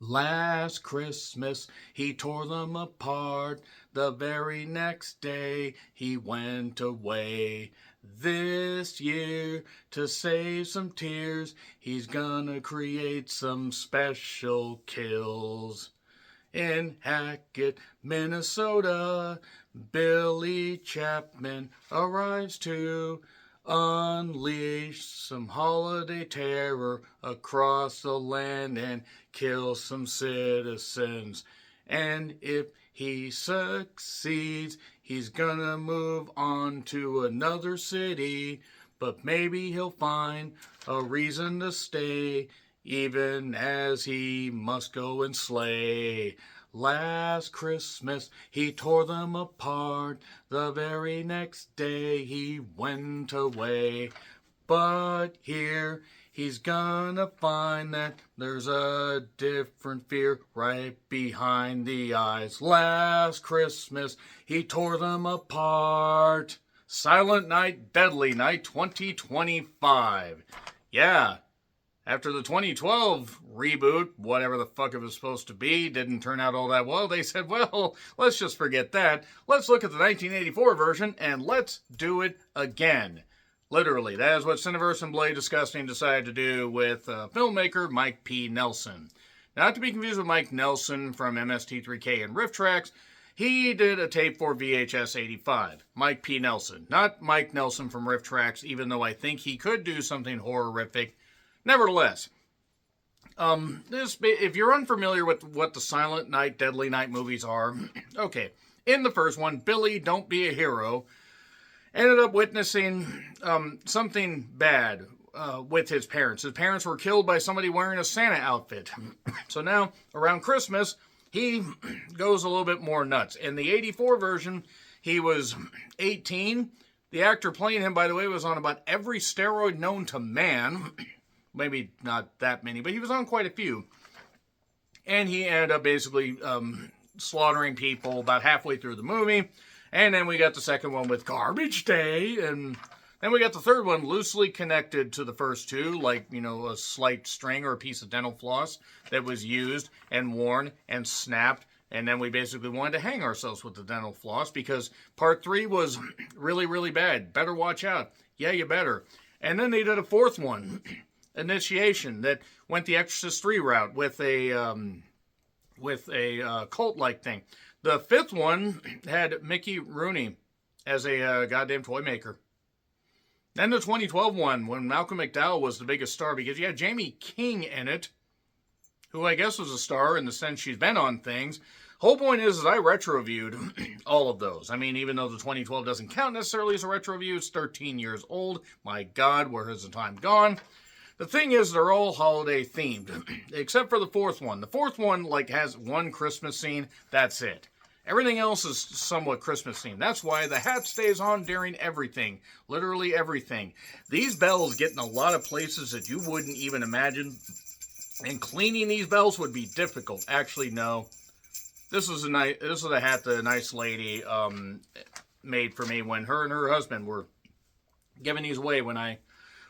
Last Christmas he tore them apart. The very next day he went away. This year, to save some tears, he's gonna create some special kills. In Hackett, Minnesota, Billy Chapman arrives to unleash some holiday terror across the land and kill some citizens. And if he succeeds, he's gonna move on to another city, but maybe he'll find a reason to stay, even as he must go and slay. Last Christmas he tore them apart. The very next day he went away. But here he's gonna find that there's a different fear right behind the eyes. Last Christmas he tore them apart. Silent Night, Deadly Night 2025. Yeah. After the 2012 reboot, whatever the fuck it was supposed to be, didn't turn out all that well, they said, well, let's just forget that. Let's look at the 1984 version, and let's do it again. Literally, that is what Cineverse and Blade Disgusting decided to do with filmmaker Mike P. Nelson. Not to be confused with Mike Nelson from MST3K and Riff Tracks, he did a tape for VHS 85. Mike P. Nelson, not Mike Nelson from Riff Tracks, even though I think he could do something horrific. Nevertheless, if you're unfamiliar with what the Silent Night, Deadly Night movies are, okay, in the first one, Billy, Don't Be a Hero, ended up witnessing something bad with his parents. His parents were killed by somebody wearing a Santa outfit. So now, around Christmas, he goes a little bit more nuts. In the 84 version, he was 18. The actor playing him, by the way, was on about every steroid known to man. Maybe not that many, but he was on quite a few. And he ended up basically slaughtering people about halfway through the movie. And then we got the second one with Garbage Day. And then we got the third one loosely connected to the first two, like, you know, a slight string or a piece of dental floss that was used and worn and snapped. And then we basically wanted to hang ourselves with the dental floss because part 3 was really, really bad. Better watch out. Yeah, you better. And then they did a fourth one. Initiation, that went the Exorcist 3 route with a cult-like thing. The fifth one had Mickey Rooney as a goddamn toy maker. Then the 2012 one, when Malcolm McDowell was the biggest star, because you had Jamie King in it, who I guess was a star in the sense she's been on things. Whole point is I retro-viewed all of those. I mean, even though the 2012 doesn't count necessarily as a retro-view, it's 13 years old. My God, where has the time gone? The thing is, they're all holiday themed, except for the fourth one. The fourth one, like, has one Christmas scene. That's it. Everything else is somewhat Christmas themed. That's why the hat stays on during everything. Literally everything. These bells get in a lot of places that you wouldn't even imagine. And cleaning these bells would be difficult. Actually, no. This is a hat that a nice lady made for me when her and her husband were giving these away when I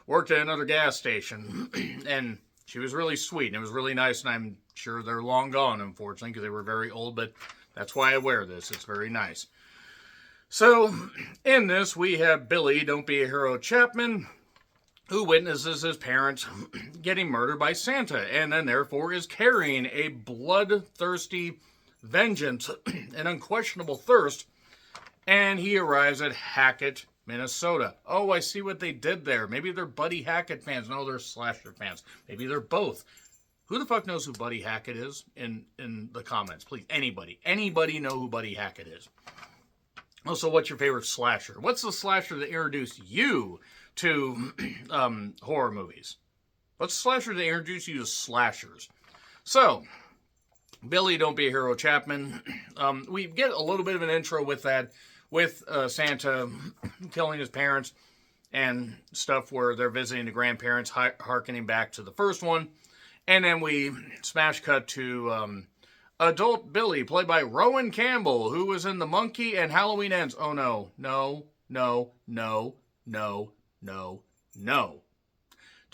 worked at another gas station, and she was really sweet, and it was really nice, and I'm sure they're long gone, unfortunately, because they were very old, but that's why I wear this. It's very nice. So, in this, we have Billy, Don't Be a Hero Chapman, who witnesses his parents getting murdered by Santa, and then therefore is carrying a bloodthirsty vengeance, an unquestionable thirst, and he arrives at Hackett, Minnesota. Oh, I see what they did there. Maybe they're Buddy Hackett fans. No, they're slasher fans. Maybe they're both. Who the fuck knows who Buddy Hackett is in the comments? Please, anybody. Anybody know who Buddy Hackett is? Also, what's your favorite slasher? What's the slasher that introduced you to horror movies? What's the slasher that introduced you to slashers? So, Billy, Don't Be a Hero Chapman. We get a little bit of an intro with that. With Santa killing his parents and stuff where they're visiting the grandparents, harkening back to the first one. And then we smash cut to adult Billy, played by Rowan Campbell, who was in The Monkey and Halloween Ends. Oh, no.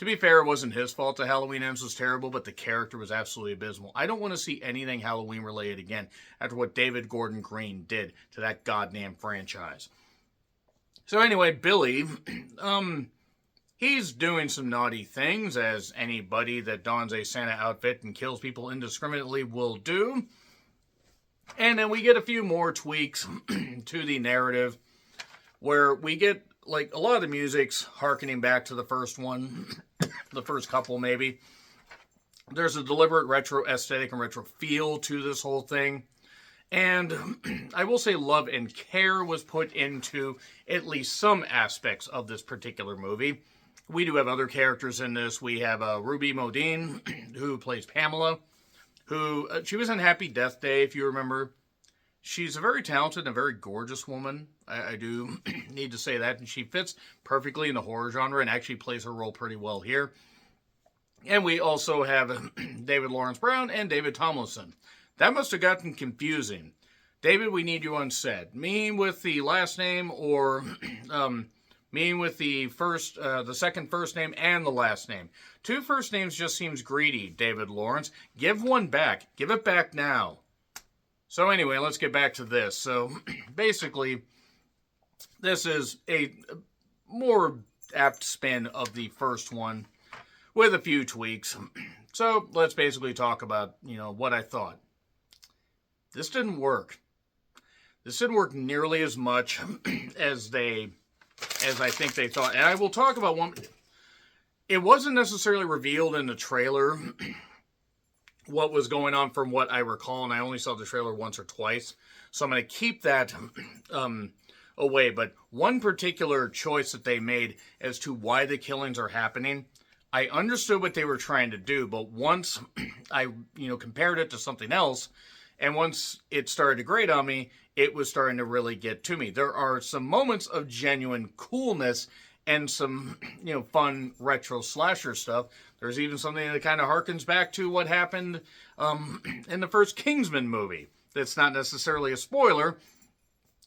To be fair, it wasn't his fault that Halloween Ends was terrible, but the character was absolutely abysmal. I don't want to see anything Halloween related again after what David Gordon Green did to that goddamn franchise. So anyway, Billy, he's doing some naughty things, as anybody that dons a Santa outfit and kills people indiscriminately will do. And then we get a few more tweaks to the narrative, where we get, like, a lot of the music's harkening back to the first one, the first couple maybe. There's a deliberate retro aesthetic and retro feel to this whole thing. And I will say love and care was put into at least some aspects of this particular movie. We do have other characters in this. We have Ruby Modine, who plays Pamela, who, she was in Happy Death Day, if you remember. She's a very talented and very gorgeous woman. I do need to say that. And she fits perfectly in the horror genre and actually plays her role pretty well here. And we also have David Lawrence Brown and David Tomlinson. That must have gotten confusing. David, we need you on set. Me with the last name, or me with the second first name and the last name. 2 first names just seems greedy, David Lawrence. Give one back. Give it back now. So anyway, let's get back to this. So basically, this is a more apt spin of the first one with a few tweaks. So let's basically talk about, what I thought. This didn't work. This didn't work nearly as much as I think they thought. And I will talk about one. It wasn't necessarily revealed in the trailer what was going on from what I recall, and I only saw the trailer once or twice. So I'm going to keep that away. But one particular choice that they made as to why the killings are happening, I understood what they were trying to do, but once I, compared it to something else, and once it started to grate on me, it was starting to really get to me. There are some moments of genuine coolness and some, fun retro slasher stuff. There's even something that kind of harkens back to what happened in the first Kingsman movie. That's not necessarily a spoiler,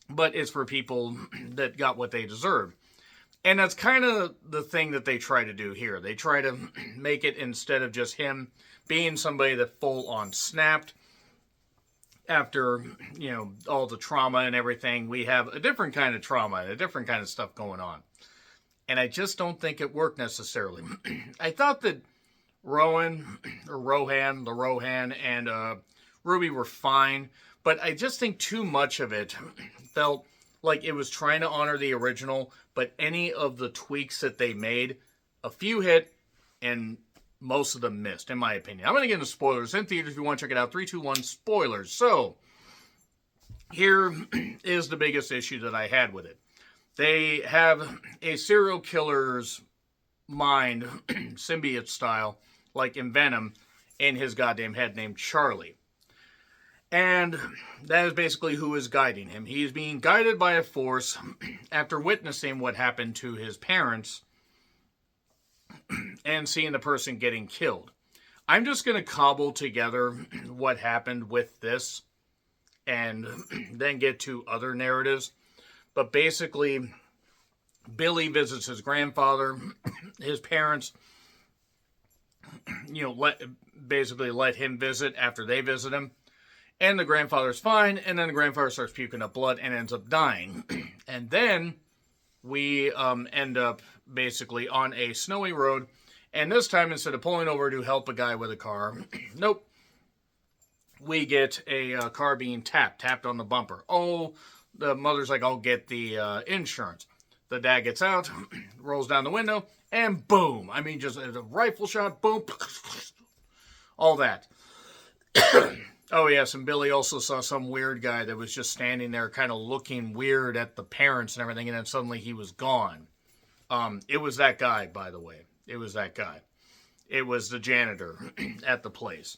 but it's for people that got what they deserved. And that's kind of the thing that they try to do here. They try to make it, instead of just him being somebody that full on snapped after, all the trauma and everything, we have a different kind of trauma and a different kind of stuff going on. And I just don't think it worked necessarily. I thought that Rohan, and Ruby were fine, but I just think too much of it felt like it was trying to honor the original, but any of the tweaks that they made, a few hit, and most of them missed, in my opinion. I'm going to get into spoilers in theaters if you want to check it out. 3, 2, 1, spoilers. So, here is the biggest issue that I had with it. They have a serial killer's mind, symbiote style, like in Venom, in his goddamn head named Charlie. And that is basically who is guiding him. He is being guided by a force after witnessing what happened to his parents and seeing the person getting killed. I'm just going to cobble together what happened with this and then get to other narratives. But basically, Billy visits his grandfather. His parents, let him visit after they visit him. And the grandfather's fine, and then the grandfather starts puking up blood and ends up dying. And then we end up basically on a snowy road, and this time, instead of pulling over to help a guy with a car, nope, we get a car being tapped on the bumper. Oh, the mother's like, I'll get the insurance. The dad gets out, rolls down the window, and boom. I mean, just a rifle shot, boom, all that. Oh, yes, and Billy also saw some weird guy that was just standing there kind of looking weird at the parents and everything, and then suddenly he was gone. It was that guy, by the way. It was that guy. It was the janitor at the place.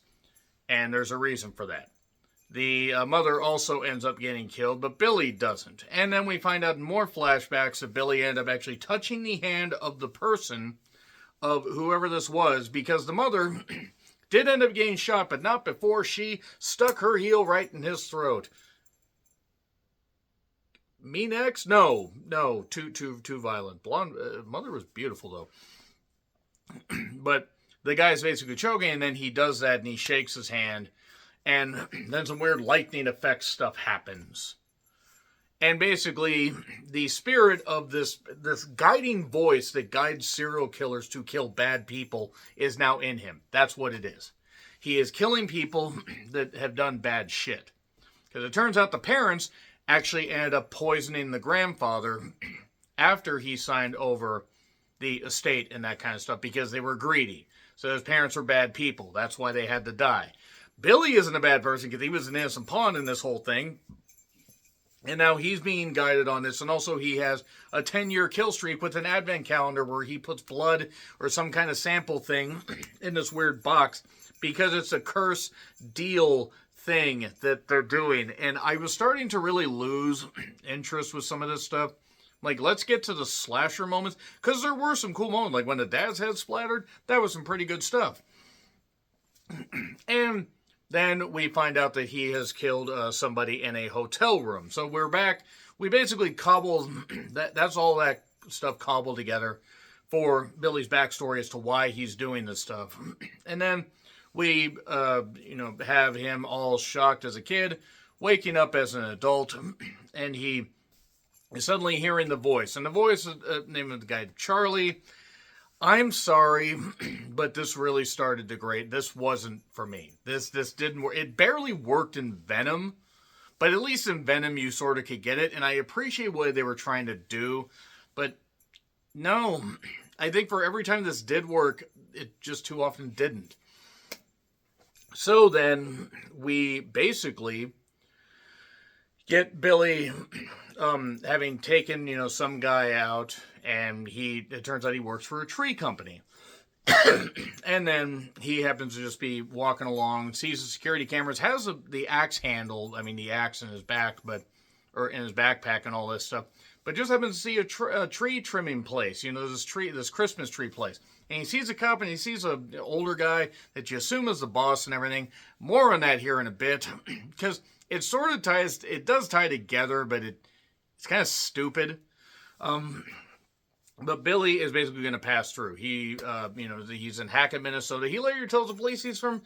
And there's a reason for that. The mother also ends up getting killed, but Billy doesn't. And then we find out in more flashbacks that Billy ended up actually touching the hand of the person, of whoever this was, because the mother did end up getting shot, but not before she stuck her heel right in his throat. Me next? No, too violent. Blonde mother was beautiful, though. But the guy's basically choking, and then he does that, and he shakes his hand, and then some weird lightning effect stuff happens. And basically, the spirit of this guiding voice that guides serial killers to kill bad people is now in him. That's what it is. He is killing people that have done bad shit. Because it turns out the parents actually ended up poisoning the grandfather after he signed over the estate and that kind of stuff because they were greedy. So his parents were bad people. That's why they had to die. Billy isn't a bad person because he was an innocent pawn in this whole thing. And now he's being guided on this. And also he has a 10-year kill streak with an advent calendar where he puts blood or some kind of sample thing in this weird box because it's a curse deal thing that they're doing. And I was starting to really lose interest with some of this stuff. Like, let's get to the slasher moments. Because there were some cool moments. Like when the dad's head splattered, that was some pretty good stuff. And then we find out that he has killed somebody in a hotel room. So we're back. We basically cobbled, that's all that stuff cobbled together for Billy's backstory as to why he's doing this stuff. And then we, have him all shocked as a kid, waking up as an adult, and he is suddenly hearing the voice. And the voice is the name of the guy, Charlie. I'm sorry, but this really started to grate. This wasn't for me. This didn't work. It barely worked in Venom, but at least in Venom you sort of could get it, and I appreciate what they were trying to do, but no, I think for every time this did work, it just too often didn't. So then we basically get Billy having taken, some guy out, and it turns out he works for a tree company. And then he happens to just be walking along, sees the security cameras, has the axe handle, the axe in his back, or in his backpack and all this stuff, but just happens to see a tree trimming place, this Christmas tree place. And he sees a cop, and he sees an older guy that you assume is the boss and everything. More on that here in a bit, because it sort of does tie together, but it's kind of stupid. But Billy is basically going to pass through. He, he's in Hackett, Minnesota. He later tells the police he's from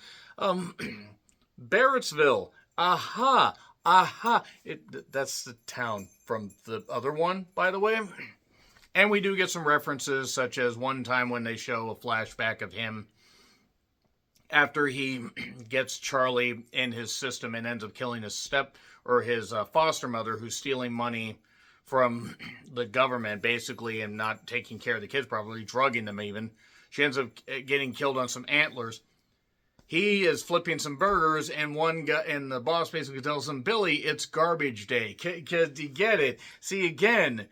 Barrettsville. Aha. That's the town from the other one, by the way. And we do get some references, such as one time when they show a flashback of him after he gets Charlie in his system and ends up killing his his foster mother, who's stealing money from the government, basically, and not taking care of the kids properly, drugging them even. She ends up getting killed on some antlers. He is flipping some burgers, and the boss basically tells him, Billy, it's garbage day. Do you get it? See, again,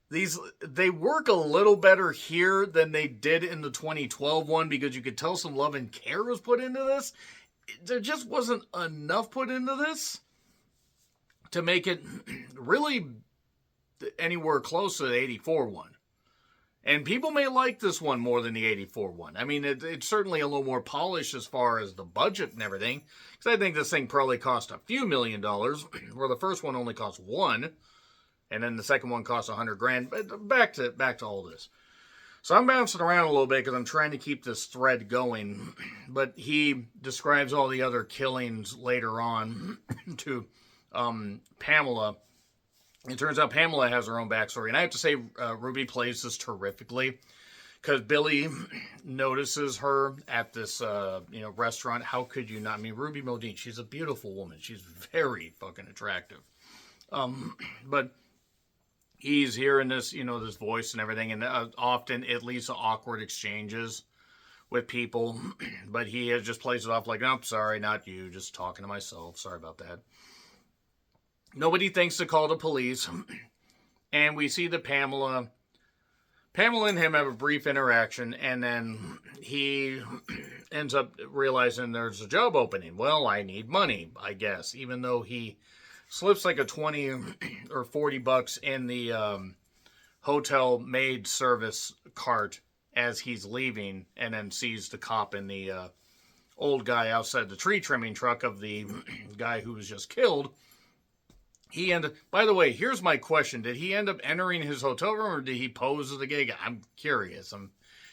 they work a little better here than they did in the 2012 one, because you could tell some love and care was put into this. There just wasn't enough put into this to make it really anywhere close to the 84 one. And people may like this one more than the 84 one. It's certainly a little more polished as far as the budget and everything. Because I think this thing probably cost a few $1 million, where the first one only cost $1 million. And then the second one cost $100,000. But back to all this. So I'm bouncing around a little bit because I'm trying to keep this thread going. But he describes all the other killings later on to Pamela. It turns out Pamela has her own backstory. And I have to say, Ruby plays this terrifically. Because Billy notices her at this restaurant. How could you not? Ruby Modine, she's a beautiful woman. She's very fucking attractive. But he's hearing this, this voice and everything, and often it leads to awkward exchanges with people, but he just plays it off like, nope, sorry, not you, just talking to myself, sorry about that. Nobody thinks to call the police, and we see that Pamela and him have a brief interaction, and then he ends up realizing there's a job opening. Well, I need money, I guess, even though he slips like a 20 or 40 bucks in the hotel maid service cart as he's leaving, and then sees the cop and the old guy outside the tree trimming truck of the guy who was just killed. By the way, here's my question. Did he end up entering his hotel room, or did he pose as a gay guy? I'm curious.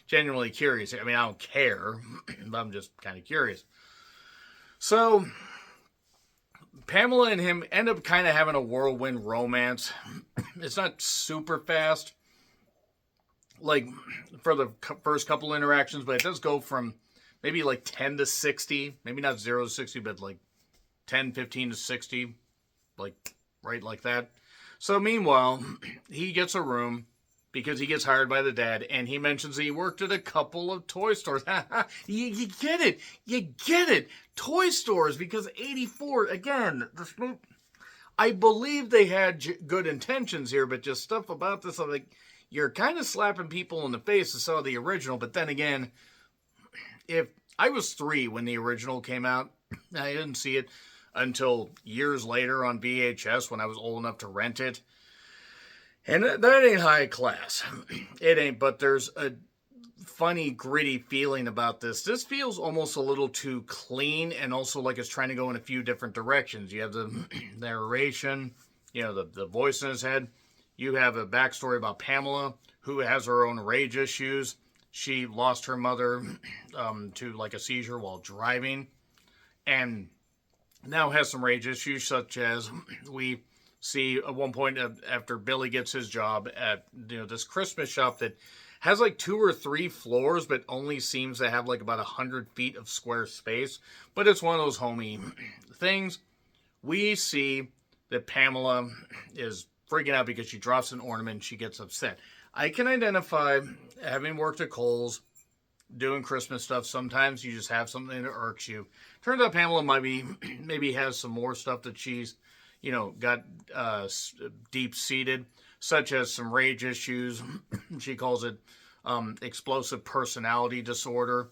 genuinely curious. I mean, I don't care, but I'm just kind of curious. So, Pamela and him end up kind of having a whirlwind romance. It's not super fast, like, for the first couple interactions, but it does go from maybe like 10 to 60. Maybe not 0 to 60, but like 10, 15 to 60. Like, right like that. So, meanwhile, he gets a room because he gets hired by the dad, and he mentions that he worked at a couple of toy stores. you get it. You get it. Toy stores, because 84, again, I believe they had good intentions here, but just stuff about this, I'm like, you're kind of slapping people in the face to saw the original, but then again, if I was 3 when the original came out, I didn't see it until years later on VHS when I was old enough to rent it. And that ain't high class. It ain't, but there's a funny, gritty feeling about this. This feels almost a little too clean, and also like it's trying to go in a few different directions. You have the narration, the voice in his head. You have a backstory about Pamela, who has her own rage issues. She lost her mother to like a seizure while driving, and now has some rage issues, such as we see at one point after Billy gets his job at this Christmas shop that has like 2 or 3 floors, but only seems to have like about 100 feet of square space. But it's one of those homey things. We see that Pamela is freaking out because she drops an ornament and she gets upset. I can identify, having worked at Kohl's, doing Christmas stuff, sometimes you just have something that irks you. Turns out Pamela maybe has some more stuff that she's got deep-seated, such as some rage issues. She calls it explosive personality disorder.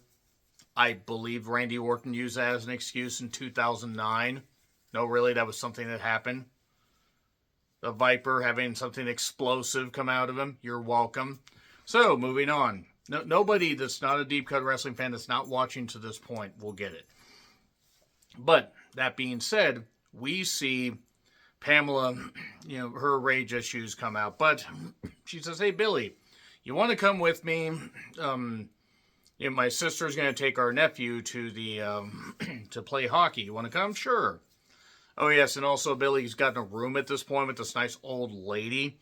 I believe Randy Orton used that as an excuse in 2009. No, really, that was something that happened. The Viper having something explosive come out of him. You're welcome. So, moving on. Nobody that's not a deep cut wrestling fan that's not watching to this point will get it. But, that being said, we see Pamela, her rage issues come out. But she says, hey, Billy, you want to come with me? My sister's going to take our nephew to to play hockey. You want to come? Sure. Oh, yes, and also Billy's gotten a room at this point with this nice old lady.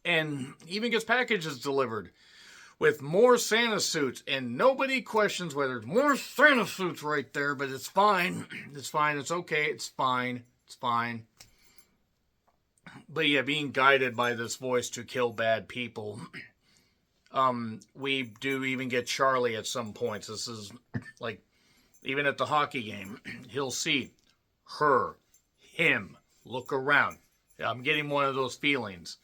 And even gets packages delivered with more Santa suits. And nobody questions whether it's more Santa suits right there, but it's fine. It's fine. It's okay. It's fine. It's fine. But yeah, being guided by this voice to kill bad people. We do even get Charlie at some points. This is like, even at the hockey game, he'll see her, him, look around. I'm getting one of those feelings.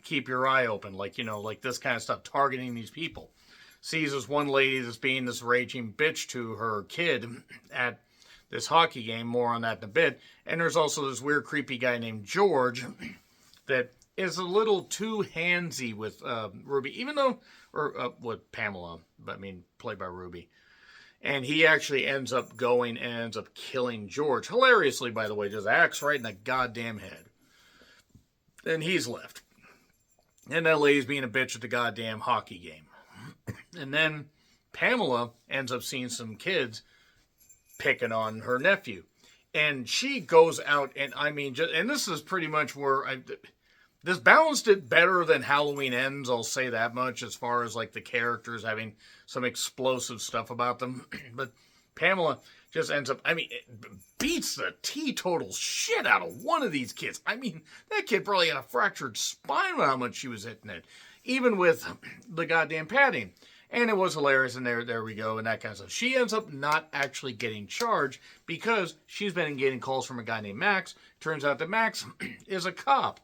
Keep your eye open, like this kind of stuff, targeting these people. Sees this one lady that's being this raging bitch to her kid at this hockey game. More on that in a bit. And there's also this weird, creepy guy named George that is a little too handsy with Ruby, with Pamela, but played by Ruby. And he actually ends up going and ends up killing George. Hilariously, by the way, just axe right in the goddamn head. And he's left. And that lady's being a bitch at the goddamn hockey game. And then Pamela ends up seeing some kids picking on her nephew. And she goes out and, and this is pretty much where this balanced it better than Halloween Ends, I'll say that much, as far as like the characters having some explosive stuff about them. But Pamela just ends up, it beats the teetotal shit out of one of these kids. That kid probably had a fractured spine with how much she was hitting it, even with the goddamn padding. And it was hilarious, and there we go, and that kind of stuff. She ends up not actually getting charged because she's been getting calls from a guy named Max. Turns out that Max is a cop.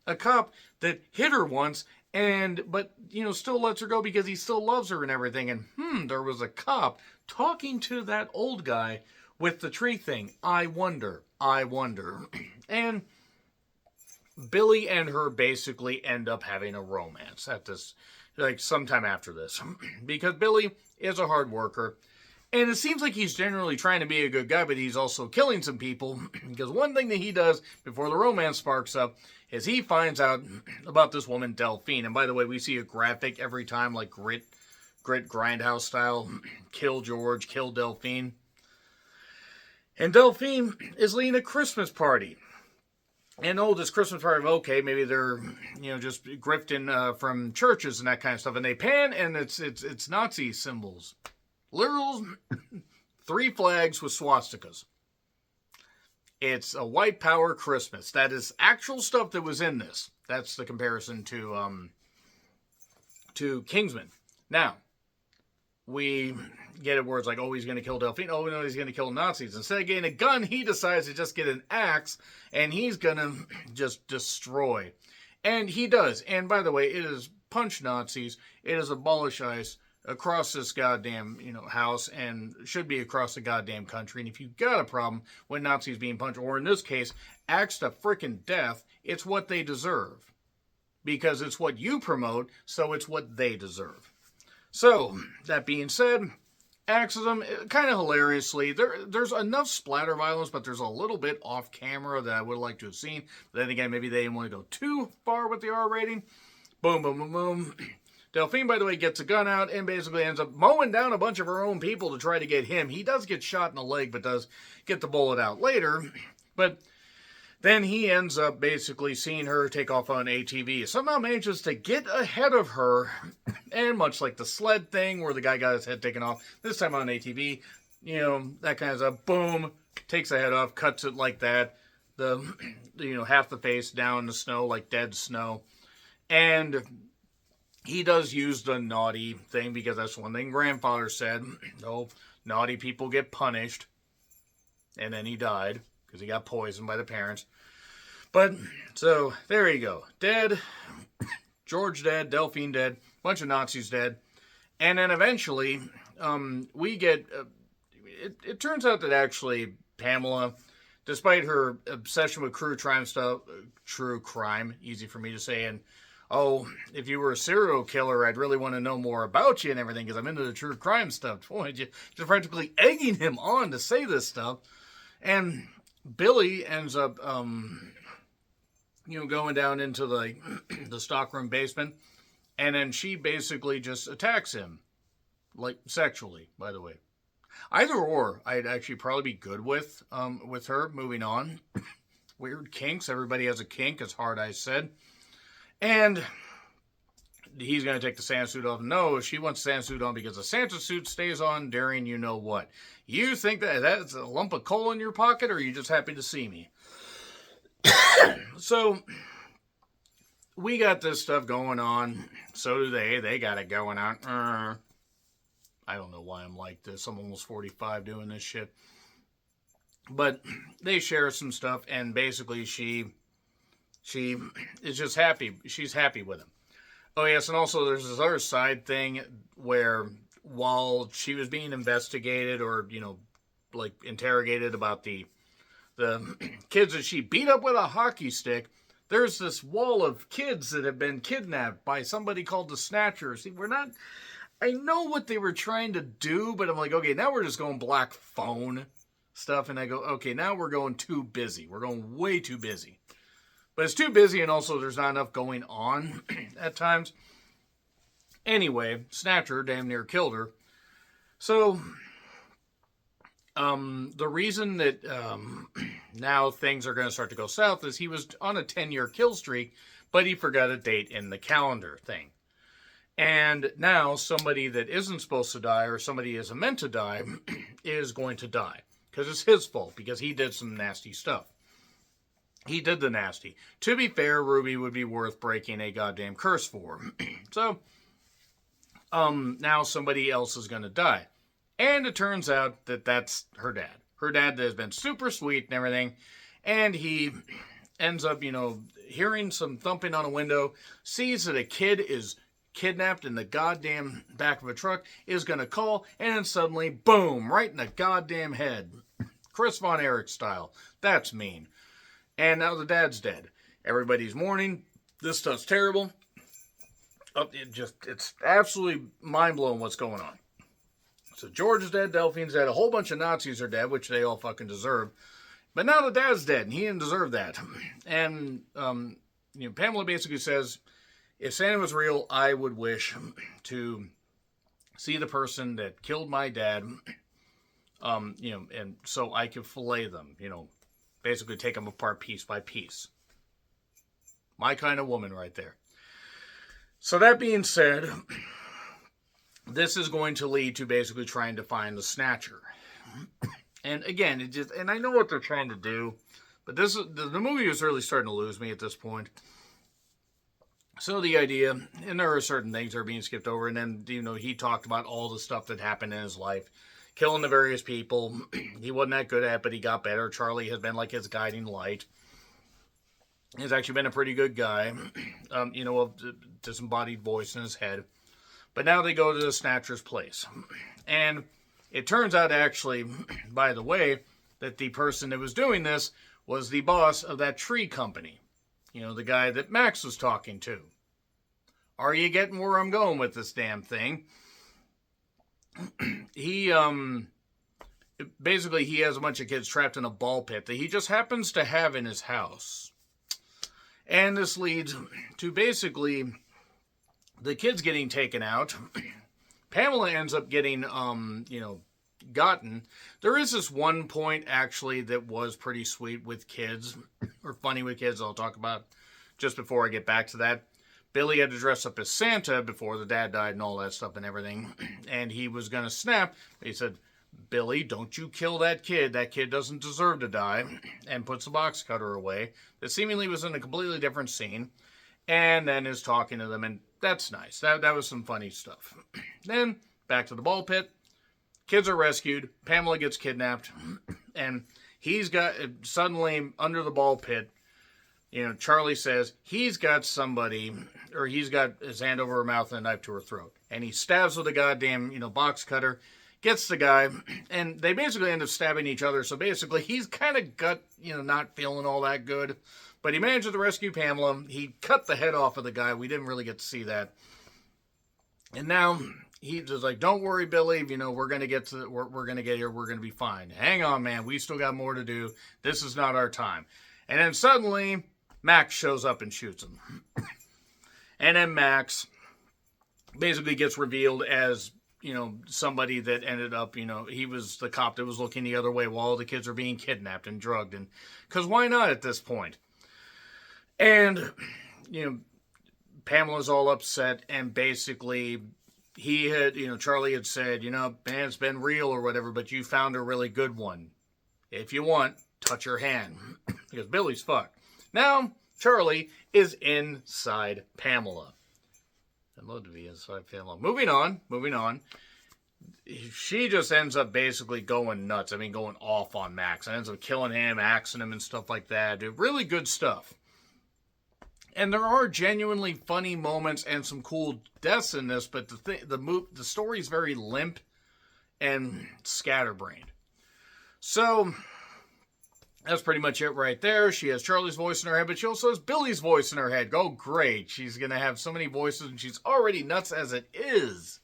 A cop that hit her once, but still lets her go because he still loves her and everything. And there was a cop talking to that old guy with the tree thing. I wonder. And Billy and her basically end up having a romance at this, like sometime after this, because Billy is a hard worker, And it seems like he's generally trying to be a good guy, but he's also killing some people. Because one thing that he does before the romance sparks up is he finds out about this woman, Delphine. And by the way, we see a graphic every time, like Grit Grindhouse style. Kill George, kill Delphine. And Delphine is leading a Christmas party. And this Christmas party, okay, maybe they're, just grifting from churches and that kind of stuff. And they pan, and it's Nazi symbols. Literal 3 flags with swastikas. It's a white power Christmas. That is actual stuff that was in this. That's the comparison to Kingsman. Now, we get it where it's like, oh, he's going to kill Delphine. Oh, no, he's going to kill Nazis. Instead of getting a gun, he decides to just get an axe, and he's going to just destroy. And he does. And by the way, it is punch Nazis. It is abolish ICE across this goddamn, house, and should be across the goddamn country. And if you've got a problem with Nazis being punched, or in this case, axed to frickin' death, it's what they deserve. Because it's what you promote, so it's what they deserve. So, that being said, axes them kind of hilariously. There's enough splatter violence, but there's a little bit off camera that I would like to have seen. But then again, maybe they didn't want to go too far with the R rating. Boom, boom, boom, boom. Delphine, by the way, gets a gun out and basically ends up mowing down a bunch of her own people to try to get him. He does get shot in the leg, but does get the bullet out later. But then he ends up basically seeing her take off on an ATV. Somehow manages to get ahead of her. And much like the sled thing where the guy got his head taken off, this time on an ATV, that kind of stuff, boom, takes the head off, cuts it like that. Half the face down in the snow, like dead snow. And he does use the naughty thing, because that's one thing grandfather said. Oh, naughty people get punished. And then he died, because he got poisoned by the parents. But, so, there you go. Dead. George dead. Delphine dead. Bunch of Nazis dead. And then eventually, we get... It turns out that actually Pamela, despite her obsession with true crime, easy for me to say, and oh, if you were a serial killer, I'd really want to know more about you and everything, because I'm into the true crime stuff. Boy, just practically egging him on to say this stuff. And Billy ends up, going down into the stockroom basement, and then she basically just attacks him, like sexually, by the way. Either or, I'd actually probably be good with her. Moving on. Weird kinks. Everybody has a kink, as Hard Eyes said. And he's going to take the Santa suit off. No, she wants the Santa suit on because the Santa suit stays on during you know what. You think that's a lump of coal in your pocket, or are you just happy to see me? So, we got this stuff going on. So do they. They got it going on. I don't know why I'm like this. I'm almost 45 doing this shit. But they share some stuff, and basically she is just happy. She's happy with him. Oh, yes, and also there's this other side thing where while she was being investigated or, interrogated about the kids that she beat up with a hockey stick, there's this wall of kids that have been kidnapped by somebody called the Snatchers. See, I know what they were trying to do, but I'm like, okay, now we're just going black phone stuff, and I go, okay, now we're going too busy. We're going way too busy. But it's too busy, and also there's not enough going on at times. Anyway, Snatcher damn near killed her. So, the reason that now things are going to start to go south is he was on a 10-year kill streak, but he forgot a date in the calendar thing. And now somebody that isn't supposed to die, or somebody isn't meant to die, is going to die. Because it's his fault, because he did some nasty stuff. He did the nasty. To be fair, Ruby would be worth breaking a goddamn curse for. So, now somebody else is going to die. And it turns out that that's her dad. Her dad has been super sweet and everything. And he ends up, hearing some thumping on a window, sees that a kid is kidnapped in the goddamn back of a truck, is going to call, and then suddenly, boom, right in the goddamn head. Chris Von Erich style. That's mean. And now the dad's dead. Everybody's mourning. This stuff's terrible. It's absolutely mind-blowing what's going on. So George is dead, Delphine's dead, a whole bunch of Nazis are dead, which they all fucking deserve. But now the dad's dead, and he didn't deserve that. And, Pamela basically says, if Santa was real, I would wish to see the person that killed my dad, and so I could fillet them, basically take them apart piece by piece. My kind of woman right there. So that being said, this is going to lead to basically trying to find the Snatcher. And again, and I know what they're trying to do, but the movie is really starting to lose me at this point. So the idea, and there are certain things that are being skipped over, and then, he talked about all the stuff that happened in his life, killing the various people. He wasn't that good at it, but he got better. Charlie has been like his guiding light. He's actually been a pretty good guy, a disembodied voice in his head. But now they go to the Snatcher's place. And it turns out, actually, by the way, that the person that was doing this was the boss of that tree company. The guy that Max was talking to. Are you getting where I'm going with this damn thing? He, basically, he has a bunch of kids trapped in a ball pit that he just happens to have in his house. And this leads to basically the kids getting taken out. Pamela ends up getting, gotten. There is this one point, actually, that was pretty sweet with kids, or funny with kids, I'll talk about just before I get back to that. Billy had to dress up as Santa before the dad died and all that stuff and everything, and he was going to snap. He said, Billy, don't you kill that kid. That kid doesn't deserve to die, and puts the box cutter away. That seemingly was in a completely different scene, and then is talking to them, and that's nice. That was some funny stuff. Then, back to the ball pit. Kids are rescued. Pamela gets kidnapped. And he's got, suddenly, under the ball pit, Charlie says he's got somebody, or he's got his hand over her mouth and a knife to her throat. And he stabs with a goddamn, box cutter, gets the guy, and they basically end up stabbing each other. So basically, he's kind of not feeling all that good. But he manages to rescue Pamela. He cut the head off of the guy. We didn't really get to see that. And now he's just like, don't worry, Billy. We're going to get here. We're going to be fine. Hang on, man. We still got more to do. This is not our time. And then suddenly, Max shows up and shoots him. And then Max basically gets revealed as, somebody that ended up, he was the cop that was looking the other way while the kids are being kidnapped and drugged. And because why not at this point? And, Pamela's all upset, and basically he had, Charlie had said, man, it's been real or whatever, but you found a really good one. If you want, touch her hand. Because Billy's fucked. Now, Charlie is inside Pamela. I'd love to be inside Pamela. Moving on. She just ends up basically going nuts. Going off on Max. And ends up killing him, axing him, and stuff like that. Dude, really good stuff. And there are genuinely funny moments and some cool deaths in this, but the story's very limp and scatterbrained. So that's pretty much it right there. She has Charlie's voice in her head, but she also has Billy's voice in her head. Go great. She's going to have so many voices, and she's already nuts as it is.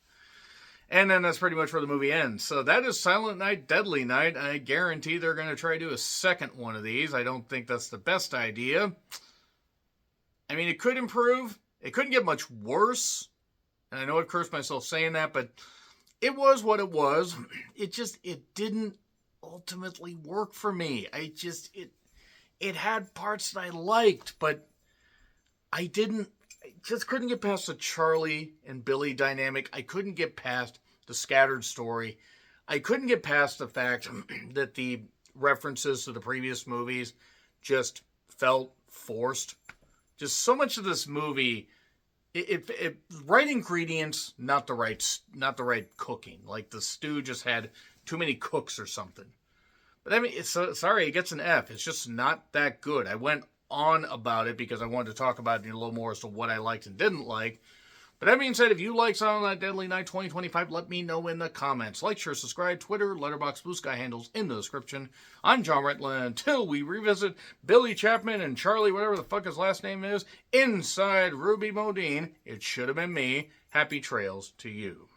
And then that's pretty much where the movie ends. So that is Silent Night, Deadly Night. I guarantee they're going to try to do a second one of these. I don't think that's the best idea. It could improve. It couldn't get much worse. And I know I cursed myself saying that, but it was what it was. It didn't ultimately work for me. It had parts that I liked, but I just couldn't get past the Charlie and Billy dynamic. I couldn't get past the scattered story. I couldn't get past the fact that the references to the previous movies just felt forced. Just so much of this movie, it right ingredients, not the right cooking. Like the stew just had too many cooks or something. But sorry, it gets an F. It's just not that good. I went on about it because I wanted to talk about it a little more as to what I liked and didn't like. But that being said, if you like Silent Night, Deadly Night 2025, let me know in the comments. Like, share, subscribe, Twitter, Letterboxd, Blue Sky handles in the description. I'm John Retland. Until we revisit Billy Chapman and Charlie, whatever the fuck his last name is, inside Ruby Modine, it should have been me. Happy trails to you.